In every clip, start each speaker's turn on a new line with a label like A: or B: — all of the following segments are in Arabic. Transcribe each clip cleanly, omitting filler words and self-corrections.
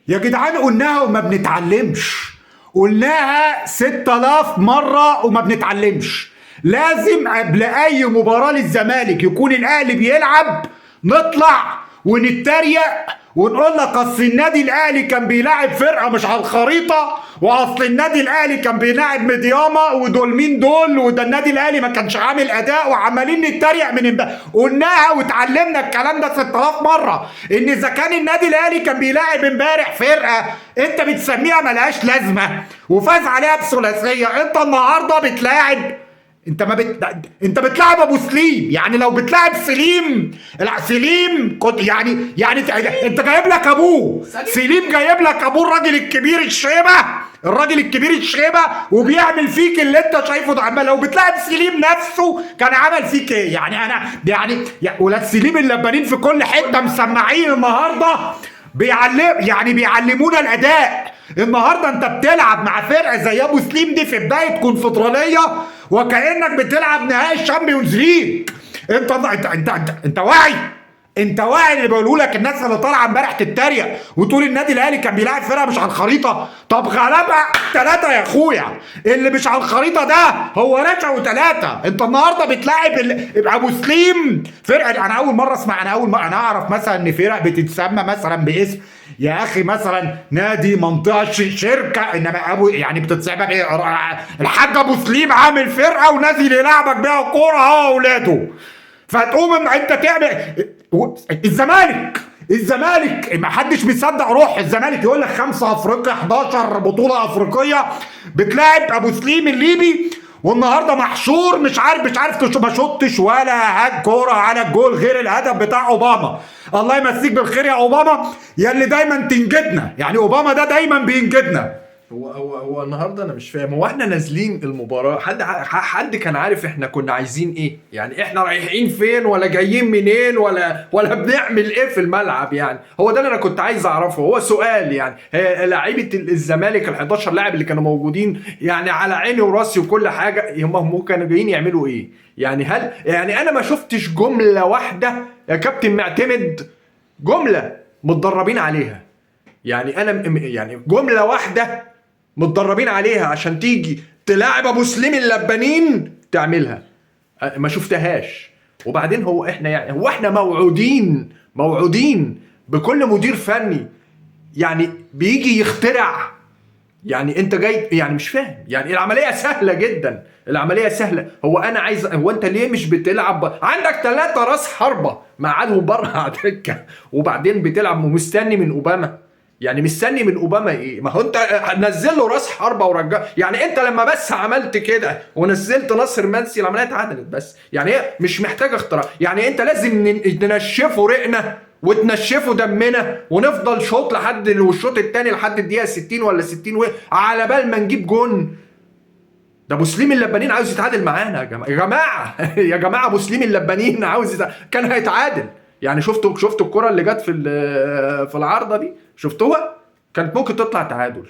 A: يا جدعان قلناها وما بنتعلمش، قلناها 6000 مرة وما بنتعلمش. لازم قبل أي مباراة للزمالك يكون الأهلي بيلعب نطلع ونتريق ونقول لك اصل النادي الاهلي كان بيلاعب فرقه مش على الخريطه، واصل النادي الاهلي كان بيلاعب مدياما، ودول مين دول، وده النادي الاهلي ما كانش عامل اداء، وعمالين نتريق من امبارح. قلناها واتعلمنا الكلام ده 6000 مره، ان اذا كان النادي الاهلي كان بيلاعب امبارح فرقه انت بتسميها ملهاش لازمه وفاز عليها بثلاثيه، انت النهارده بتلاعب، انت بتلعب ابو سليم. يعني لو بتلعب سليم، سليم كنت يعني انت جايب لك ابوه سليم، جايب لك ابوه الراجل الكبير الشيبه وبيعمل فيك اللي انت شايفه ده. اما لو بتلعب سليم نفسه كان عمل فيك ايه؟ يعني انا ولاد سليم اللبانين في كل حته مسمعين النهارده، بيعلمونا الاداء. النهارده انت بتلعب مع فرقه زي ابو سليم دي في بدايه كونفدراليه وكانك بتلعب نهائي الشامبيونز ليج. انت واعي؟ انت واعي اللي بيقولوا لك الناس اللي طالعه امبارح تتريق وتقول النادي الاهلي كان بيلاعب فرقه مش على الخريطه؟ طب غلبها 3 يا اخويا، اللي مش على الخريطه ده هو رجعوا 3. انت النهارده بتلاعب ابو سليم فرقه. انا اول مره اسمع، انا اعرف مثلا ان فرق بتتسمى مثلا باسم، يا اخي مثلا نادي منطقه شركه، انما ابو يعني بتتسمى الحاج ابو سليم عامل فرقه ونازل يلعبك بيها كوره هو واولاده، فتقوم انت تعمل الزمالك ما حدش بيصدق روح الزمالك، يقول لك 5 افريقيا 11 بطوله افريقيه بتلاعب ابو سليم الليبي، والنهارده محشور مش عارف ما شطش ولا هاد كوره على الجول غير الهدف بتاع اوباما. الله يمسيك بالخير يا اوباما، يا اللي دايما تنجدنا، يعني اوباما ده دايما بينجدنا.
B: هو النهارده انا مش فاهم، هو احنا نازلين المباراه حد كان عارف احنا كنا عايزين ايه؟ يعني احنا رايحين فين ولا جايين منين ولا بنعمل ايه في الملعب؟ يعني هو ده اللي انا كنت عايز اعرفه. هو سؤال يعني لعيبه الزمالك ال 11 لاعب اللي كانوا موجودين يعني على عيني وراسي وكل حاجه، هم كانوا جايين يعملوا ايه؟ يعني هل يعني انا ما شفتش جمله واحده يا كابتن معتمد، جمله متدربين عليها؟ يعني انا يعني جمله واحده متدربين عليها عشان تيجي تلاعب ابو سليم اللبانين تعملها؟ ما شفتهاش. وبعدين هو احنا موعودين بكل مدير فني يعني بيجي يخترع. يعني انت جاي يعني مش فاهم، يعني العمليه سهله جدا، العمليه سهله. هو انت ليه مش بتلعب عندك 3 راس حربه مقعدهم بره على الدكه وبعدين بتلعب ومستني من اوباما؟ يعني مستني من اوباما ايه؟ ما هو انت نزل له راس حربه ورجع. يعني انت لما بس عملت كده ونزلت ناصر منسي العمليه اتعدلت. بس يعني هي مش محتاجه اختراع. يعني انت لازم ننشفه رقنا وتنشفه دمنا ونفضل شوط لحد الشوط الثاني لحد الدقيقه 60 ولا 60 على بال ما نجيب جون. ده ابو سليم اللبانين عاوز يتعادل معانا يا جماعه يا جماعه ابو سليم اللبانين عاوز كان هيتعادل. يعني شفتوا الكره اللي جت في العارضه دي؟ شفتوها؟ كانت ممكن تطلع تعادل.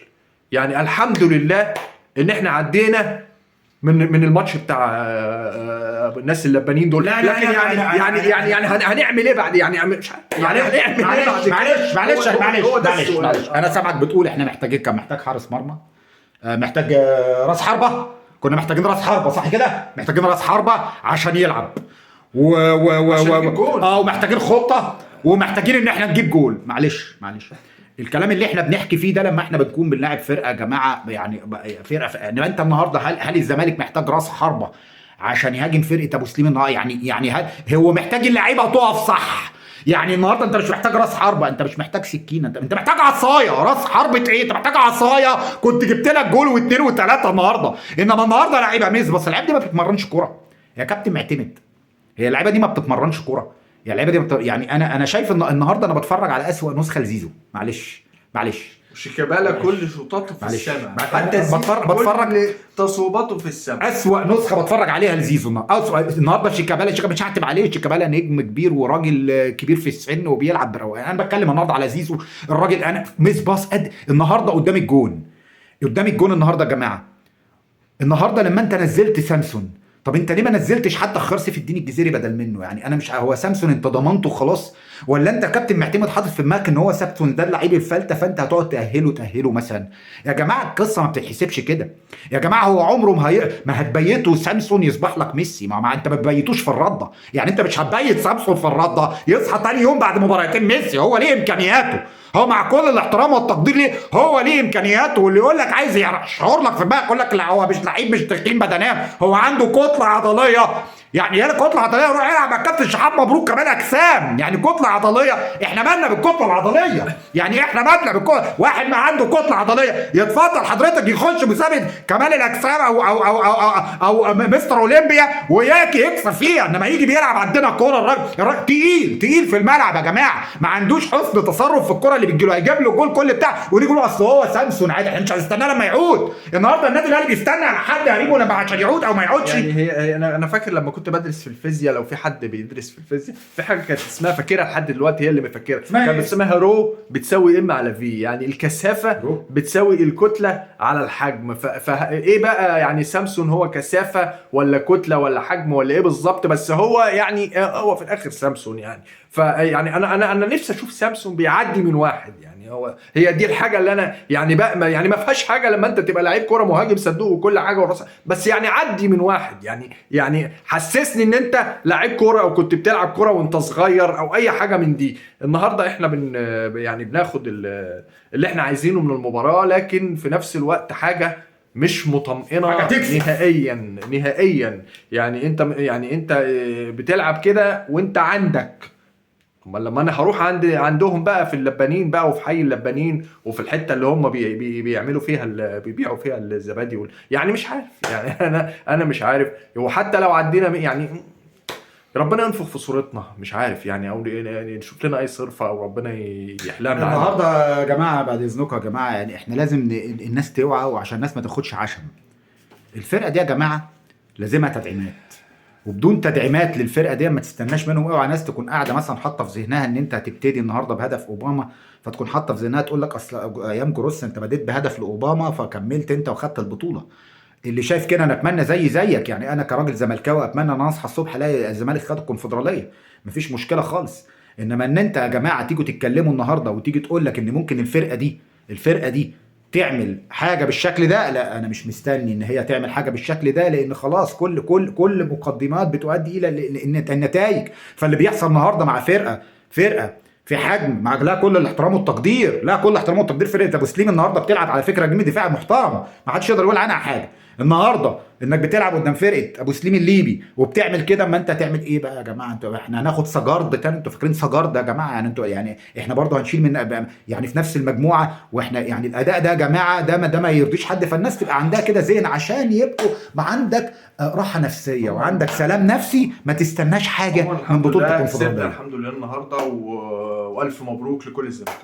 B: يعني الحمد لله ان احنا عدينا من الماتش بتاع الناس اللبانين دول.
A: لا
B: لكن يعني هنعمل ايه بعد؟ يعني مش يعني هنعمل ايه
A: معلش انا سامعك بتقول احنا محتاجين، كان محتاج حارس مرمى، محتاج راس حربه، كنا محتاجين راس حربه صح كده، محتاجين راس حربه عشان يلعب ومحتاجين خطه ومحتاجين ان احنا نجيب جول. معلش الكلام اللي احنا بنحكي فيه ده لما احنا بنكون بنلاعب فرقه يا جماعه، يعني فرقه انما انت النهارده هل الزمالك محتاج راس حربه عشان يهاجم فرقه ابو سليم النهارده؟ يعني هل هو محتاج اللعيبه تقف صح؟ يعني النهارده انت مش محتاج راس حربه، انت مش محتاج سكينه، انت محتاج عصايه. راس حربه ايه؟ انت محتاج عصايه، كنت جبت لك جول واثنين وثلاثه النهارده. انما النهارده لعيبه بس اللعيبه دي ما بتتمرنش كوره يا كابتن معتمد، هي اللعيبه دي ما بتتمرنش كوره، يعني اللعيبه دي يعني انا شايف ان النهارده انا بتفرج على اسوأ نسخه لزيزو. معلش
B: شيكابالا كل شوطاته في السماء، حتى
A: بتفرج
B: تصويباته في السماء.
A: اسوأ نسخه بتفرج عليها لزيزو النهارده. شيكابالا مش هكتب عليه، شيكابالا نجم كبير وراجل كبير في السن وبيلعب بروقان. انا بتكلم النهارده على زيزو، الراجل انا مس باص النهارده قدام الجون النهارده يا جماعه. النهارده لما انت نزلت سامسون، طب انت ليه ما نزلتش حتى خرس في الدين الجزيري بدل منه؟ يعني انا مش، هو سامسون انت ضمنته خلاص ولا انت كابتن معتمد حاطط في دماغك ان هو سامسون ده اللعيب الفلته فانت هتقعد تاهله مثلا؟ يا جماعه القصه ما بتتحسبش كده يا جماعه. هو عمره ما هتبيته سامسون يصبح لك ميسي. ما انت ما بتبيتوش في الرده، يعني انت مش هتبيت سامسون في الرده يصحى تاني يوم بعد مباراتين ميسي. هو ليه امكانياته، هو مع كل الاحترام والتقدير ليه هو ليه امكانياته. واللي يقول لك عايز يشعر لك في دماغك يقول لك لا هو مش لعيب مش تخين بدنيا، هو عنده كتله عضليه. يعني هي كتله عضليه روح يلعب مع كابتن شحات مبروك كمان اجسام، يعني كتله عضليه. احنا مالنا بالكتله العضليه؟ يعني احنا مالنا بالكتله؟ واحد ما عنده كتله عضليه يتفضل حضرتك يخش مسابقه كمال الاجسام او مستر اولمبيا وياكي يكسب فيها، انما يجي بيلعب عندنا كوره الراجل تقيل في الملعب يا جماعه، ما عندوش حسن تصرف في الكوره اللي بتجيله. هيجيب له الجول كل بتاع ونيجي نقول اصل هو سامسون عادي، احنا مش هنستناه لما يعود. النهارده النادي الاهلي بيستنى على حد قريبه لما عشان يعود او ما يعودش.
B: يعني هي انا فاكر لما كنت بدرس في الفيزياء، لو في حد بيدرس في الفيزياء في حاجه كانت اسمها فاكرها لحد دلوقتي، هي اللي مفكرها، كانت اسمها رو بتساوي ام على في، يعني الكثافه بتساوي الكتله على الحجم. فايه بقى يعني سامسون هو كثافه ولا كتله ولا حجم ولا ايه بالظبط؟ بس هو يعني هو في الاخر سامسون يعني. فيعني انا نفسي اشوف سامسون بيعدي من واحد. يعني هي دي الحاجه اللي انا يعني بقى يعني ما فيهاش حاجه لما انت تبقى لعيب كوره مهاجم صندوق وكل حاجه وراسك، بس يعني عدي من واحد. يعني حسسني ان انت لعيب كوره او كنت بتلعب كوره وانت صغير او اي حاجه من دي. النهارده احنا يعني بناخد اللي احنا عايزينه من المباراه، لكن في نفس الوقت حاجه مش مطمئنه نهائيا. يعني انت بتلعب كده وانت عندك. امال لما انا هروح عندهم بقى في اللبانين بقى وفي حي اللبانين وفي الحته اللي هم بيعملوا فيها بيبيعوا فيها الزبادي يعني مش عارف. يعني انا مش عارف. وحتى لو عدينا يعني ربنا ينفخ في صورتنا، مش عارف يعني، او يعني نشوف لنا اي صرفه او ربنا يحلمنا.
A: النهارده يا جماعه بعد اذنكم يا جماعه، يعني احنا لازم الناس توعى وعشان الناس ما تاخدش عشم. الفرقه دي يا جماعه لازمها تدعيمات، وبدون تدعيمات للفرقه دي ما تستناش منهم. اوعى ناس تكون قاعده مثلا حاطه في ذهنها ان انت هتبتدي النهارده بهدف اوباما، فتكون حاطه في ذهنها تقول لك اصل ايام جروس انت بديت بهدف لاوباما فكملت انت وخدت البطوله. اللي شايف كده انا اتمنى زيك، يعني انا كراجل زملكاوي اتمنى ان انا اصحى الصبح الاقي الزمالك خد الكونفدراليه، مفيش مشكله خالص. انما ان انت يا جماعه تيجوا تتكلموا النهارده وتيجي تقول لك ان ممكن الفرقه دي تعمل حاجه بالشكل ده، لا انا مش مستني ان هي تعمل حاجه بالشكل ده، لان خلاص كل مقدمات بتؤدي الى النتائج. فاللي بيحصل النهارده مع فرقه في حجم مع لا كل الاحترام والتقدير فرقه ابو سليم النهارده بتلعب على فكره جيم دفاع محترم، ما حدش يقدر يقول عنها حاجه. النهارده انك بتلعب قدام فرقه ابو سليم الليبي وبتعمل كده، اما انت تعمل ايه بقى يا جماعه؟ انتوا احنا هناخد سجارد تاني؟ انتوا فاكرين سجارد يا جماعه؟ يعني انتوا يعني احنا برضه هنشيل من يعني في نفس المجموعه، واحنا يعني الاداء ده يا جماعه ده ما يرضيش حد. فالناس تبقى عندها كده ذهن عشان يبقوا ما عندك راحه نفسيه وعندك سلام نفسي، ما تستناش حاجه من بطوله الكونفدراليه.
B: الحمد لله النهارده والف مبروك لكل الزمالك.